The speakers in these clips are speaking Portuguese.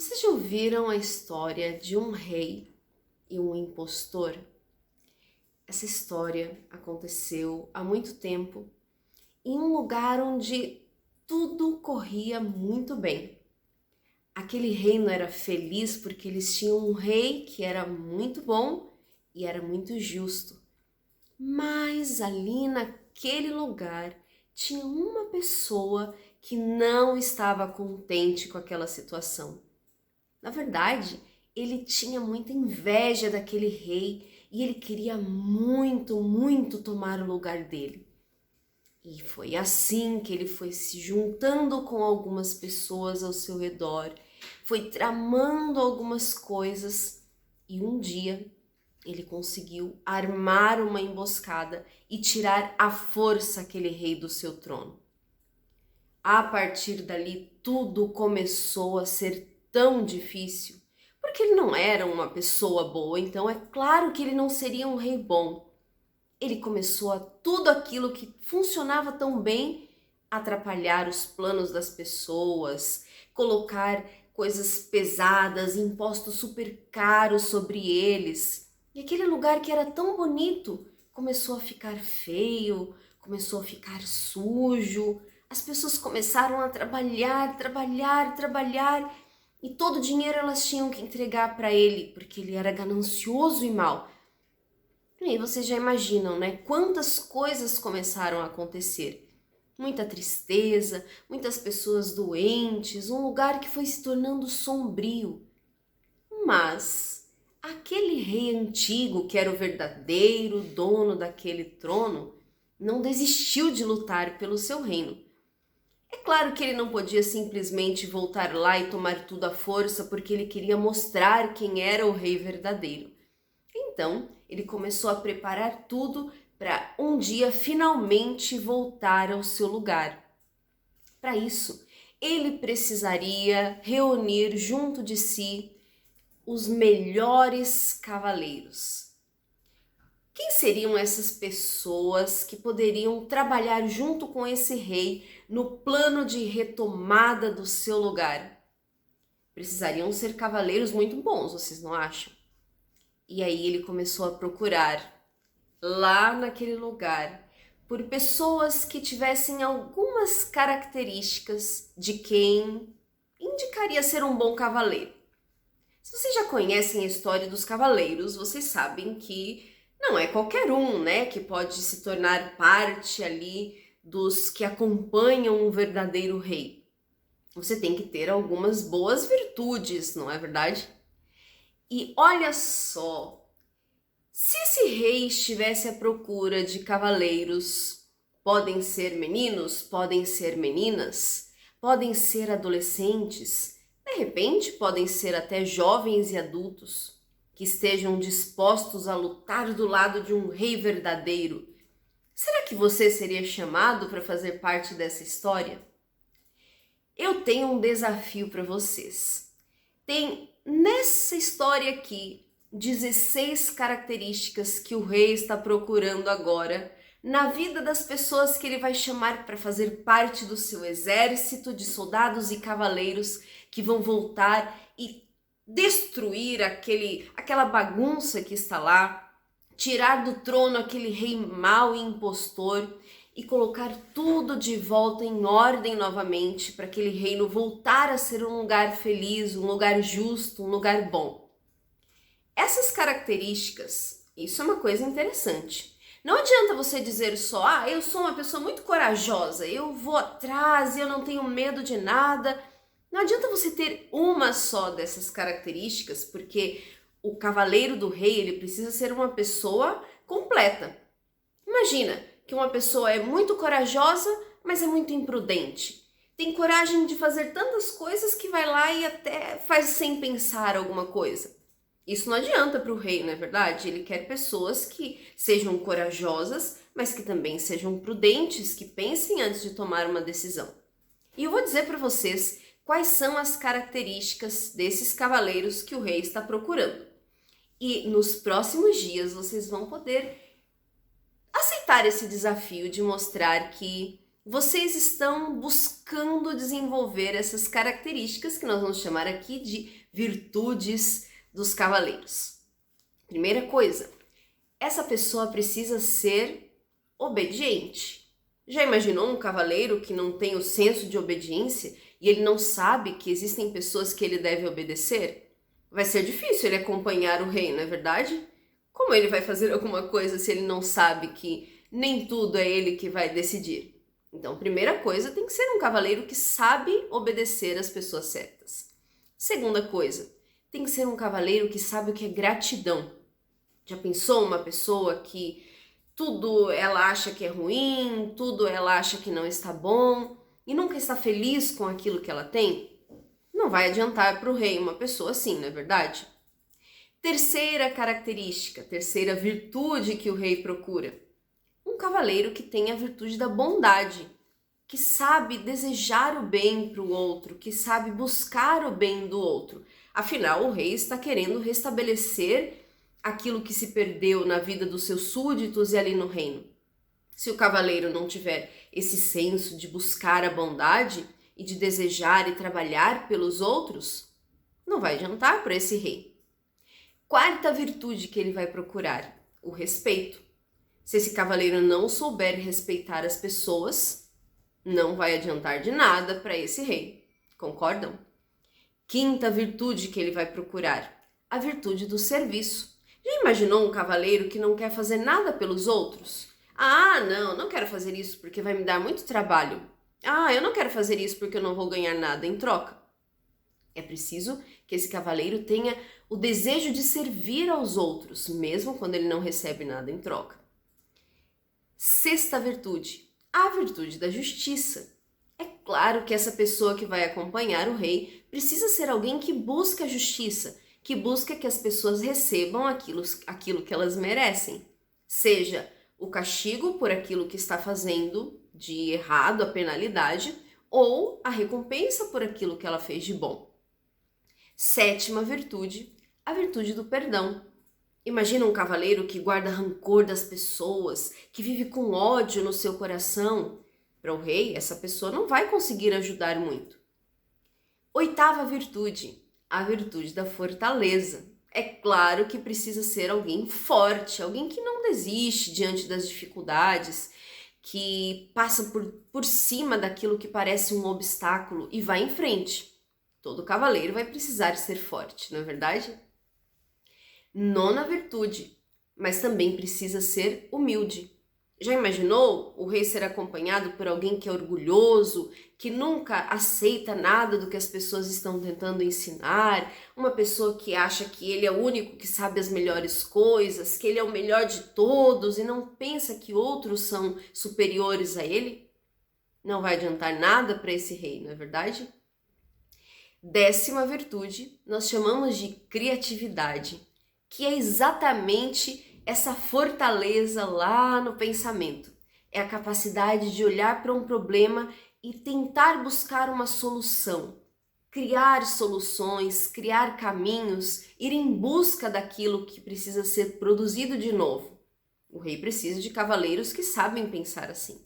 Vocês já ouviram a história de um rei e um impostor? Essa história aconteceu há muito tempo em um lugar onde tudo corria muito bem. Aquele reino era feliz porque eles tinham um rei que era muito bom e era muito justo. Mas ali naquele lugar tinha uma pessoa que não estava contente com aquela situação. Na verdade, ele tinha muita inveja daquele rei e ele queria muito, muito tomar o lugar dele. E foi assim que ele foi se juntando com algumas pessoas ao seu redor, foi tramando algumas coisas e um dia ele conseguiu armar uma emboscada e tirar à força aquele rei do seu trono. A partir dali, tudo começou a ser tão difícil, porque ele não era uma pessoa boa, então é claro que ele não seria um rei bom. Ele começou a tudo aquilo que funcionava tão bem atrapalhar os planos das pessoas, colocar coisas pesadas, impostos super caros sobre eles. E aquele lugar que era tão bonito começou a ficar feio, começou a ficar sujo. As pessoas começaram a trabalhar e todo o dinheiro elas tinham que entregar para ele, porque ele era ganancioso e mau. E aí vocês já imaginam, né? Quantas coisas começaram a acontecer. Muita tristeza, muitas pessoas doentes, um lugar que foi se tornando sombrio. Mas aquele rei antigo, que era o verdadeiro dono daquele trono, não desistiu de lutar pelo seu reino. É claro que ele não podia simplesmente voltar lá e tomar tudo à força, porque ele queria mostrar quem era o rei verdadeiro. Então, ele começou a preparar tudo para um dia finalmente voltar ao seu lugar. Para isso, ele precisaria reunir junto de si os melhores cavaleiros. Quem seriam essas pessoas que poderiam trabalhar junto com esse rei no plano de retomada do seu lugar? Precisariam ser cavaleiros muito bons, vocês não acham? E aí ele começou a procurar lá naquele lugar por pessoas que tivessem algumas características de quem indicaria ser um bom cavaleiro. Se vocês já conhecem a história dos cavaleiros, vocês sabem que não é qualquer um, né, que pode se tornar parte ali dos que acompanham um verdadeiro rei. Você tem que ter algumas boas virtudes, não é verdade? E olha só, se esse rei estivesse à procura de cavaleiros, podem ser meninos, podem ser meninas, podem ser adolescentes, de repente podem ser até jovens e adultos, que estejam dispostos a lutar do lado de um rei verdadeiro. Será que você seria chamado para fazer parte dessa história? Eu tenho um desafio para vocês. Tem nessa história aqui 16 características que o rei está procurando agora na vida das pessoas que ele vai chamar para fazer parte do seu exército de soldados e cavaleiros que vão voltar e destruir aquela bagunça que está lá, tirar do trono aquele rei mau e impostor e colocar tudo de volta em ordem novamente para aquele reino voltar a ser um lugar feliz, um lugar justo, um lugar bom. Essas características, isso é uma coisa interessante. Não adianta você dizer só, eu sou uma pessoa muito corajosa, eu vou atrás, eu não tenho medo de nada. Não adianta você ter uma só dessas características, porque o cavaleiro do rei, ele precisa ser uma pessoa completa. Imagina que uma pessoa é muito corajosa, mas é muito imprudente. Tem coragem de fazer tantas coisas que vai lá e até faz sem pensar alguma coisa. Isso não adianta para o rei, não é verdade? Ele quer pessoas que sejam corajosas, mas que também sejam prudentes, que pensem antes de tomar uma decisão. E eu vou dizer para vocês quais são as características desses cavaleiros que o rei está procurando. E nos próximos dias vocês vão poder aceitar esse desafio de mostrar que vocês estão buscando desenvolver essas características que nós vamos chamar aqui de virtudes dos cavaleiros. Primeira coisa, essa pessoa precisa ser obediente. Já imaginou um cavaleiro que não tem o senso de obediência e ele não sabe que existem pessoas que ele deve obedecer? Vai ser difícil ele acompanhar o rei, não é verdade? Como ele vai fazer alguma coisa se ele não sabe que nem tudo é ele que vai decidir? Então, primeira coisa, tem que ser um cavaleiro que sabe obedecer às pessoas certas. Segunda coisa, tem que ser um cavaleiro que sabe o que é gratidão. Já pensou uma pessoa que tudo ela acha que é ruim, tudo ela acha que não está bom e nunca está feliz com aquilo que ela tem? Não vai adiantar para o rei uma pessoa assim, não é verdade? Terceira característica, terceira virtude que o rei procura. Um cavaleiro que tem a virtude da bondade, que sabe desejar o bem para o outro, que sabe buscar o bem do outro. Afinal, o rei está querendo restabelecer aquilo que se perdeu na vida dos seus súditos e ali no reino. Se o cavaleiro não tiver esse senso de buscar a bondade e de desejar e trabalhar pelos outros, não vai adiantar para esse rei. Quarta virtude que ele vai procurar, o respeito. Se esse cavaleiro não souber respeitar as pessoas, não vai adiantar de nada para esse rei. Concordam? Quinta virtude que ele vai procurar, a virtude do serviço. Já imaginou um cavaleiro que não quer fazer nada pelos outros? Ah, não quero fazer isso porque vai me dar muito trabalho. Ah, eu não quero fazer isso porque eu não vou ganhar nada em troca. É preciso que esse cavaleiro tenha o desejo de servir aos outros, mesmo quando ele não recebe nada em troca. Sexta virtude, a virtude da justiça. É claro que essa pessoa que vai acompanhar o rei precisa ser alguém que busca a justiça, que busca que as pessoas recebam aquilo que elas merecem. Seja o castigo por aquilo que está fazendo de errado, a penalidade, ou a recompensa por aquilo que ela fez de bom. Sétima virtude, a virtude do perdão. Imagina um cavaleiro que guarda rancor das pessoas, que vive com ódio no seu coração. Para o rei, essa pessoa não vai conseguir ajudar muito. Oitava virtude, a virtude da fortaleza. É claro que precisa ser alguém forte, alguém que não desiste diante das dificuldades, que passa por cima daquilo que parece um obstáculo e vai em frente. Todo cavaleiro vai precisar ser forte, não é verdade? Nona virtude, mas também precisa ser humilde. Já imaginou o rei ser acompanhado por alguém que é orgulhoso, que nunca aceita nada do que as pessoas estão tentando ensinar, uma pessoa que acha que ele é o único que sabe as melhores coisas, que ele é o melhor de todos e não pensa que outros são superiores a ele? Não vai adiantar nada para esse rei, não é verdade? Décima virtude, nós chamamos de criatividade, que é exatamente essa fortaleza lá no pensamento. É a capacidade de olhar para um problema e tentar buscar uma solução, criar soluções, criar caminhos, ir em busca daquilo que precisa ser produzido de novo. O rei precisa de cavaleiros que sabem pensar assim.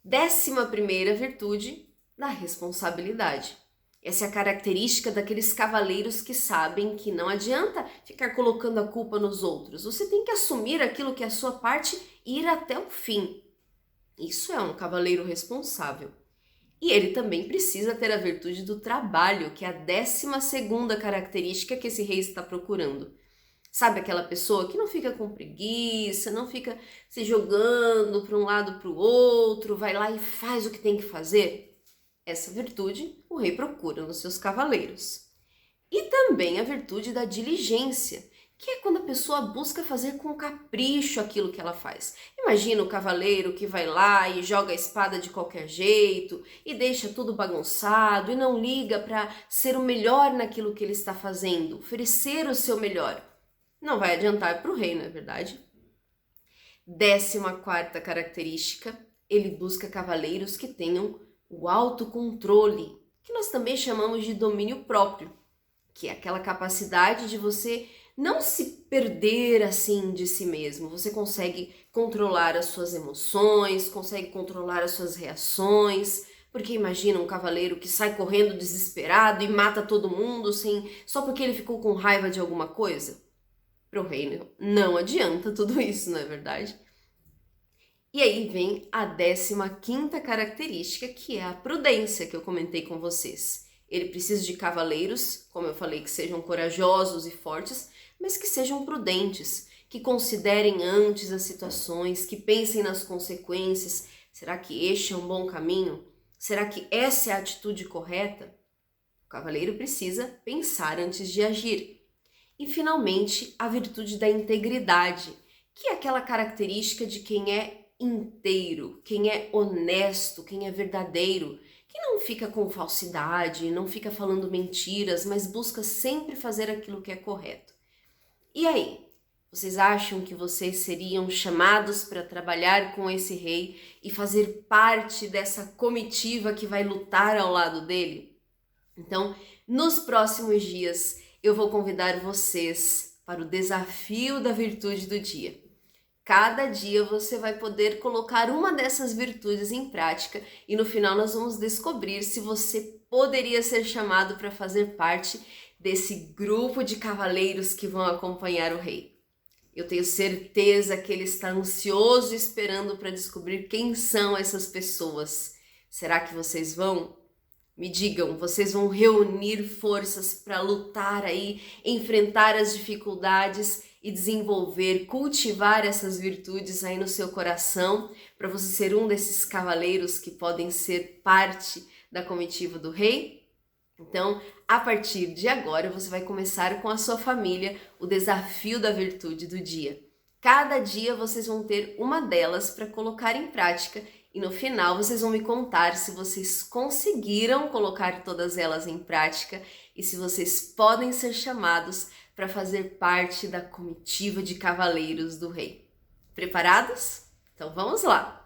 11ª virtude, da responsabilidade. Essa é a característica daqueles cavaleiros que sabem que não adianta ficar colocando a culpa nos outros. Você tem que assumir aquilo que é a sua parte e ir até o fim. Isso é um cavaleiro responsável. E ele também precisa ter a virtude do trabalho, que é a 12ª característica que esse rei está procurando. Sabe aquela pessoa que não fica com preguiça, não fica se jogando para um lado para o outro, vai lá e faz o que tem que fazer? Essa virtude o rei procura nos seus cavaleiros. E também a virtude da diligência, que é quando a pessoa busca fazer com capricho aquilo que ela faz. Imagina o cavaleiro que vai lá e joga a espada de qualquer jeito e deixa tudo bagunçado e não liga para ser o melhor naquilo que ele está fazendo, oferecer o seu melhor. Não vai adiantar para o rei, não é verdade? 14ª característica, ele busca cavaleiros que tenham o autocontrole, que nós também chamamos de domínio próprio, que é aquela capacidade de você não se perder assim de si mesmo. Você consegue controlar as suas emoções, consegue controlar as suas reações. Porque imagina um cavaleiro que sai correndo desesperado e mata todo mundo só porque ele ficou com raiva de alguma coisa? Para o reino não adianta tudo isso, não é verdade? E aí vem a 15ª característica, que é a prudência, que eu comentei com vocês. Ele precisa de cavaleiros, como eu falei, que sejam corajosos e fortes, mas que sejam prudentes, que considerem antes as situações, que pensem nas consequências. Será que este é um bom caminho? Será que essa é a atitude correta? O cavaleiro precisa pensar antes de agir. E, finalmente, a virtude da integridade, que é aquela característica de quem é inteiro, quem é honesto, quem é verdadeiro, que não fica com falsidade, não fica falando mentiras, mas busca sempre fazer aquilo que é correto. E aí, vocês acham que vocês seriam chamados para trabalhar com esse rei e fazer parte dessa comitiva que vai lutar ao lado dele? Então, nos próximos dias, eu vou convidar vocês para o desafio da virtude do dia. Cada dia você vai poder colocar uma dessas virtudes em prática e no final nós vamos descobrir se você poderia ser chamado para fazer parte desse grupo de cavaleiros que vão acompanhar o rei. Eu tenho certeza que ele está ansioso esperando para descobrir quem são essas pessoas. Será que vocês vão? Me digam, vocês vão reunir forças para lutar aí, enfrentar as dificuldades e desenvolver, cultivar essas virtudes aí no seu coração, para você ser um desses cavaleiros que podem ser parte da comitiva do rei? Então, a partir de agora, você vai começar com a sua família o desafio da virtude do dia. Cada dia vocês vão ter uma delas para colocar em prática e no final vocês vão me contar se vocês conseguiram colocar todas elas em prática e se vocês podem ser chamados para fazer parte da comitiva de cavaleiros do rei. Preparados? Então vamos lá!